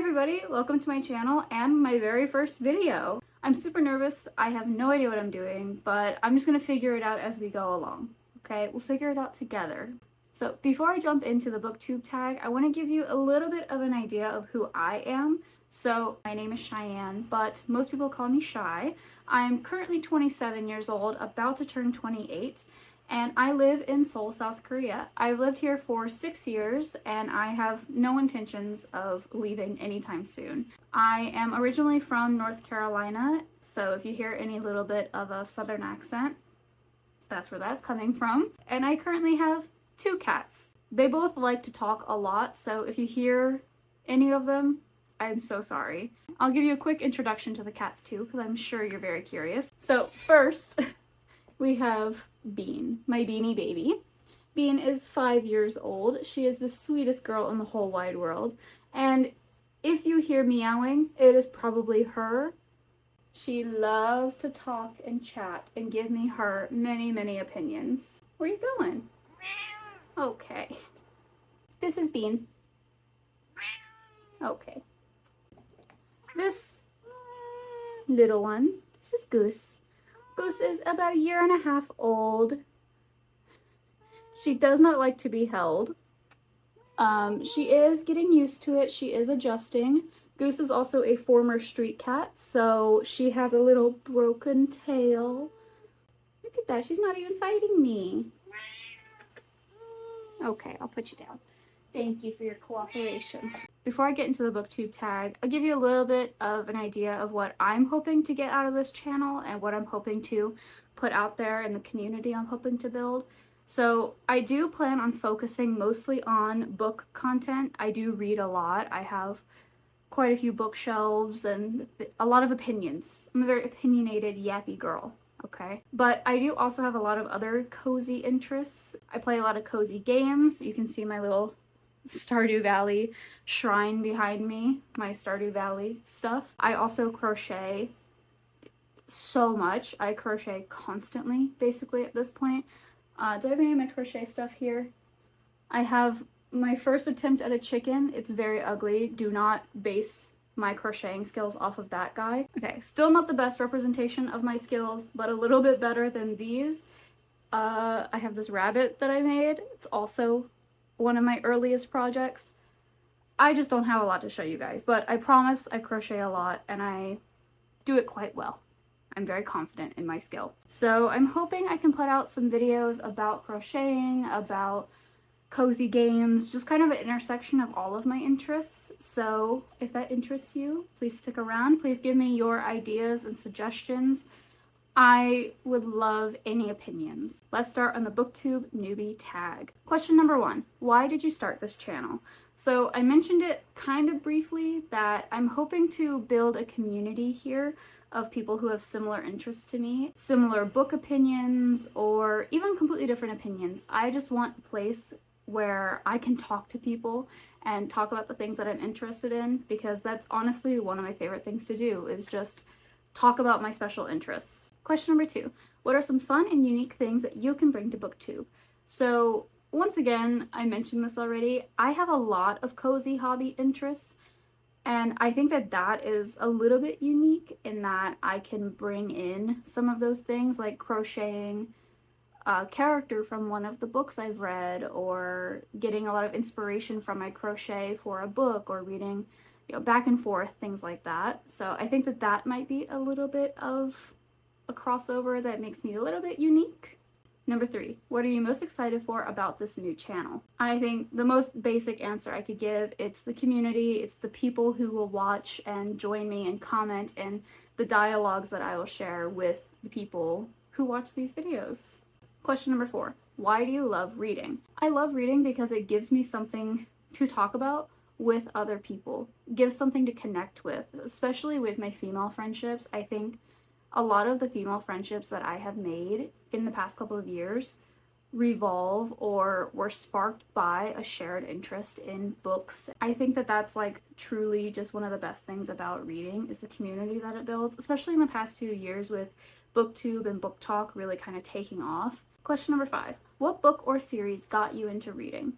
everybody, welcome to my channel and my very first video. I'm super nervous, I have no idea what I'm doing, but I'm just gonna figure it out as we go along, okay? We'll figure it out together. So before I jump into the BookTube tag, I want to give you a little bit of an idea of who I am. So my name is Cheyenne, but most people call me Shy. I'm currently 27 years old, about to turn 28. And I live in Seoul, South Korea. I've lived here for 6 years and I have no intentions of leaving anytime soon. I am originally from North Carolina, so if you hear any little bit of a southern accent, that's where that's coming from. And I currently have 2 cats. They both like to talk a lot, so if you hear any of them, I'm so sorry. I'll give you a quick introduction to the cats too, because I'm sure you're very curious. So first, we have Bean, my beanie baby. Bean is 5 years old. She is the sweetest girl in the whole wide world. And if you hear meowing, it is probably her. She loves to talk and chat and give me her many opinions. Where are you going? Okay. This is Bean. Okay. This little one, this is Goose. Goose is about 1.5 years old. She does not like to be held. She is getting used to it. She is adjusting. Goose is also a former street cat, so she has a little broken tail. Look at that. She's not even fighting me. Okay, I'll put you down. Thank you for your cooperation. Before I get into the BookTube tag, I'll give you a little bit of an idea of what I'm hoping to get out of this channel and what I'm hoping to put out there in the community I'm hoping to build. So I do plan on focusing mostly on book content. I do read a lot. I have quite a few bookshelves and a lot of opinions. I'm a very opinionated, yappy girl. Okay, but I do also have a lot of other cozy interests. I play a lot of cozy games. You can see my little Stardew Valley shrine behind me, my Stardew Valley stuff. I also crochet so much. I crochet constantly, basically, at this point. Do I have any of my crochet stuff here? I have my first attempt at a chicken. It's very ugly. Do not base my crocheting skills off of that guy. Okay, still not the best representation of my skills, but a little bit better than these. I have this rabbit that I made. It's also one of my earliest projects. I just don't have a lot to show you guys, but I promise I crochet a lot and I do it quite well. I'm very confident in my skill. So I'm hoping I can put out some videos about crocheting, about cozy games, just kind of an intersection of all of my interests. So if that interests you, please stick around. Please give me your ideas and suggestions. I would love any opinions. Let's start on the BookTube Newbie tag. Question number 1, why did you start this channel? So I mentioned it kind of briefly that I'm hoping to build a community here of people who have similar interests to me, similar book opinions, or even completely different opinions. I just want a place where I can talk to people and talk about the things that I'm interested in, because that's honestly one of my favorite things to do, is just talk about my special interests. Question number 2, what are some fun and unique things that you can bring to BookTube? So once again, I mentioned this already, I have a lot of cozy hobby interests, and I think that that is a little bit unique in that I can bring in some of those things, like crocheting a character from one of the books I've read, or getting a lot of inspiration from my crochet for a book, or reading, you know, back and forth, things like that. So I think that that might be a little bit of a crossover that makes me a little bit unique. Number 3, what are you most excited for about this new channel? I think the most basic answer I could give, it's the community, it's the people who will watch and join me and comment, and the dialogues that I will share with the people who watch these videos. Question number 4, why do you love reading? I love reading because it gives me something to talk about with other people, gives something to connect with, especially with my female friendships. I think a lot of the female friendships that I have made in the past couple of years revolve or were sparked by a shared interest in books. I think that that's like truly just one of the best things about reading, is the community that it builds, especially in the past few years with BookTube and Book Talk really kind of taking off. Question number 5, what book or series got you into reading?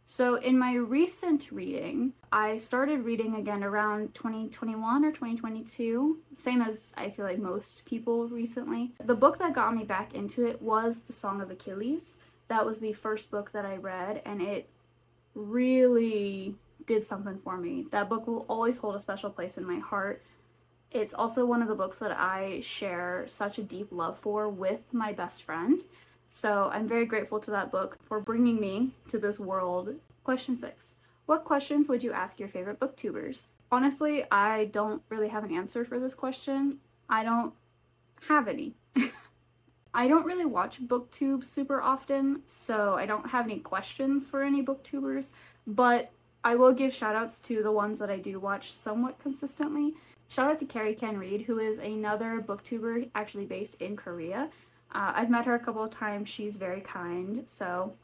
So in my recent reading, I started reading again around 2021 or 2022, same as I feel like most people recently. The book that got me back into it was The Song of Achilles. That was the first book that I read, and it really did something for me. That book will always hold a special place in my heart. It's also one of the books that I share such a deep love for with my best friend. So I'm very grateful to that book for bringing me to this world. Question 6. What questions would you ask your favorite booktubers? Honestly, I don't really have an answer for this question. I don't have any. I don't really watch BookTube super often, so I don't have any questions for any booktubers, but I will give shoutouts to the ones that I do watch somewhat consistently. Shout out to Cari Can Read, who is another booktuber actually based in Korea. I've met her a couple of times. She's very kind, so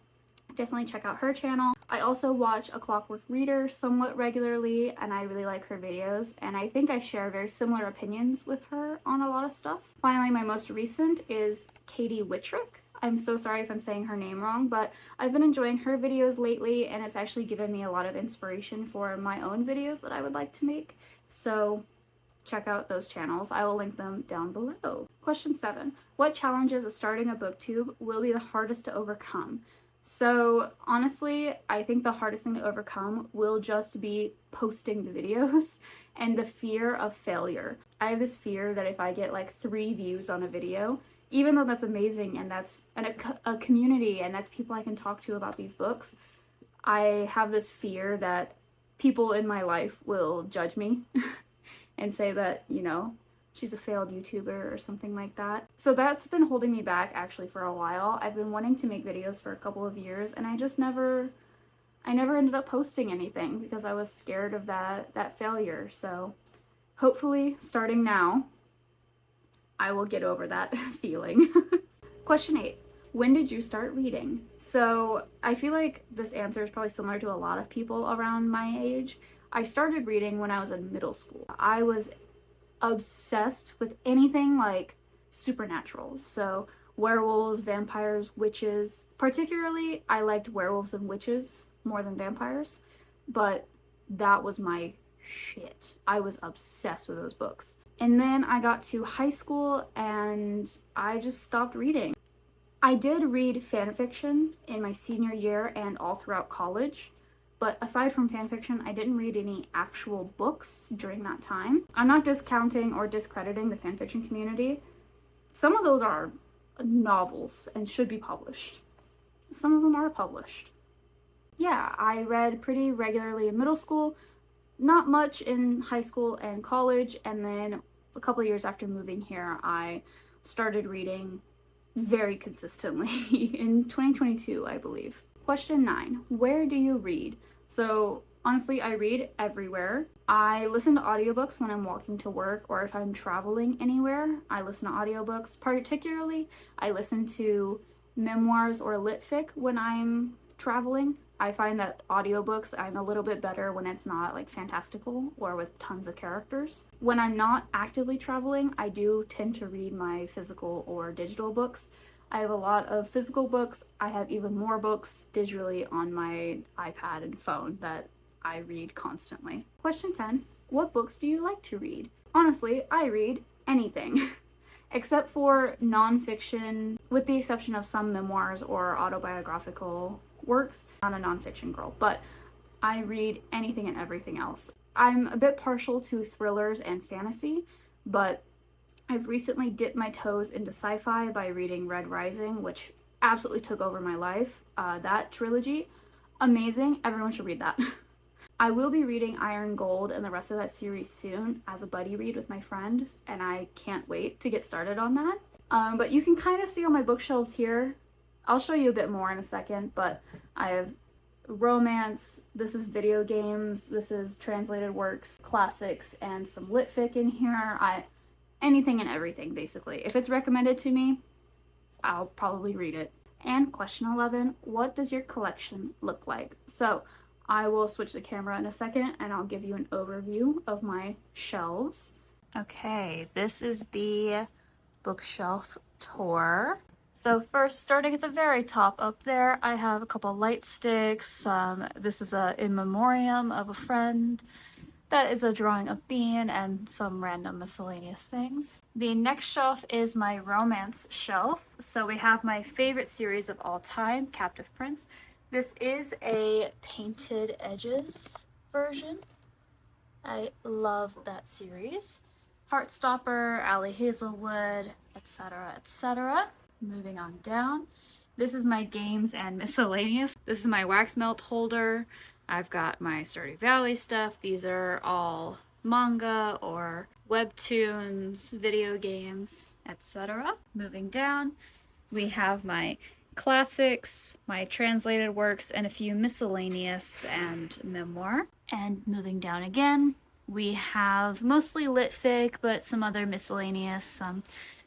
definitely check out her channel. I also watch a Clockwork Reader somewhat regularly, and I really like her videos, and I think I share very similar opinions with her on a lot of stuff. Finally, my most recent is Katie Witruk. I'm so sorry if I'm saying her name wrong, but I've been enjoying her videos lately, and it's actually given me a lot of inspiration for my own videos that I would like to make. So check out those channels. I will link them down below. Question 7. What challenges of starting a booktube will be the hardest to overcome? So honestly, I think the hardest thing to overcome will just be posting the videos and the fear of failure. I have this fear that if I get like 3 views on a video, even though that's amazing and that's a community and that's people I can talk to about these books, I have this fear that people in my life will judge me and say that, you know, she's a failed YouTuber or something like that. So that's been holding me back actually for a while. I've been wanting to make videos for a couple of years, and I never ended up posting anything because I was scared of that failure. So hopefully starting now, I will get over that feeling. Question 8. When did you start reading? So I feel like this answer is probably similar to a lot of people around my age. I started reading when I was in middle school. I was obsessed with anything like supernatural. So werewolves, vampires, witches. Particularly, I liked werewolves and witches more than vampires, but that was my shit. I was obsessed with those books. And then I got to high school and I just stopped reading. I did read fan fiction in my senior year and all throughout college. But aside from fanfiction, I didn't read any actual books during that time. I'm not discounting or discrediting the fanfiction community. Some of those are novels and should be published. Some of them are published. Yeah, I read pretty regularly in middle school, not much in high school and college, and then a couple of years after moving here, I started reading very consistently in 2022, I believe. Question 9. Where do you read? So honestly, I read everywhere. I listen to audiobooks when I'm walking to work or if I'm traveling anywhere. I listen to audiobooks. Particularly, I listen to memoirs or lit fic when I'm traveling. I find that audiobooks, I'm a little bit better when it's not like fantastical or with tons of characters. When I'm not actively traveling, I do tend to read my physical or digital books. I have a lot of physical books. I have even more books digitally on my iPad and phone that I read constantly. Question 10. What books do you like to read? Honestly, I read anything. Except for nonfiction, with the exception of some memoirs or autobiographical works. I'm not a nonfiction girl, but I read anything and everything else. I'm a bit partial to thrillers and fantasy, but I've recently dipped my toes into sci-fi by reading Red Rising, which absolutely took over my life. That trilogy, amazing. Everyone should read that. I will be reading Iron Gold and the rest of that series soon as a buddy read with my friend, and I can't wait to get started on that. But you can kind of see on my bookshelves here. I'll show you a bit more in a second, but I have romance, this is video games, this is translated works, classics, and some lit fic in here. Anything and everything, basically. If it's recommended to me, I'll probably read it. And question 11, what does your collection look like? So I will switch the camera in a second and I'll give you an overview of my shelves. Okay, this is the bookshelf tour. So first, starting at the very top up there, I have a couple light sticks. This is a in memoriam of a friend. That is a drawing of Bean and some random miscellaneous things. The next shelf is my romance shelf. So we have my favorite series of all time, Captive Prince. This is a painted edges version. I love that series. Heartstopper, Allie Hazelwood, etc., etc. Moving on down. This is my games and miscellaneous. This is my wax melt holder. I've got my Stardew Valley stuff. These are all manga or webtoons, video games, etc. Moving down, we have my classics, my translated works, and a few miscellaneous and memoir. And moving down again, we have mostly lit fic, but some other miscellaneous, some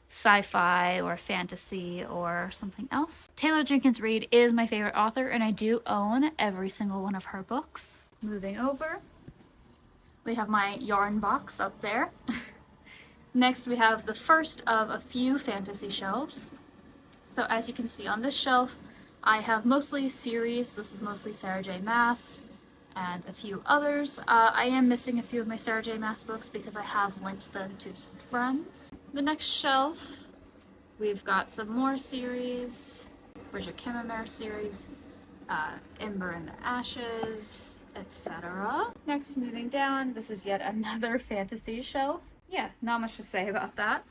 sci-fi or fantasy or something else. Taylor Jenkins Reid is my favorite author, and I do own every single one of her books. Moving over, we have my yarn box up there. Next, we have the first of a few fantasy shelves. So as you can see on this shelf, I have mostly series. This is mostly Sarah J. Maas and a few others. I am missing a few of my Sarah J. Maas books because I have linked them to some friends. The next shelf, we've got some more series, Bridget Kemmermere series, Ember in the Ashes, etc. Next, moving down, this is yet another fantasy shelf. Yeah, not much to say about that.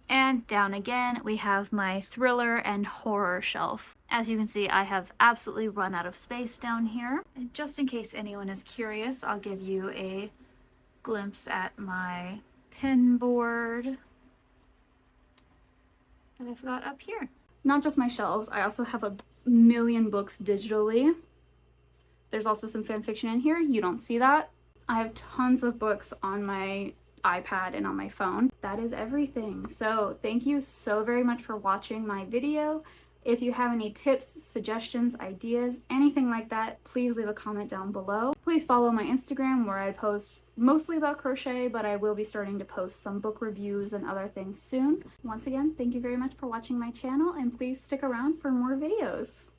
And down again, we have my thriller and horror shelf. As you can see, I have absolutely run out of space down here. And just in case anyone is curious, I'll give you a glimpse at my pin board that I've got up here. Not just my shelves, I also have a million books digitally. There's also some fan fiction in here. You don't see that. I have tons of books on my iPad and on my phone. That is everything. So thank you so very much for watching my video. If you have any tips, suggestions, ideas, anything like that, please leave a comment down below. Please follow my Instagram where I post mostly about crochet, but I will be starting to post some book reviews and other things soon. Once again, thank you very much for watching my channel, and please stick around for more videos.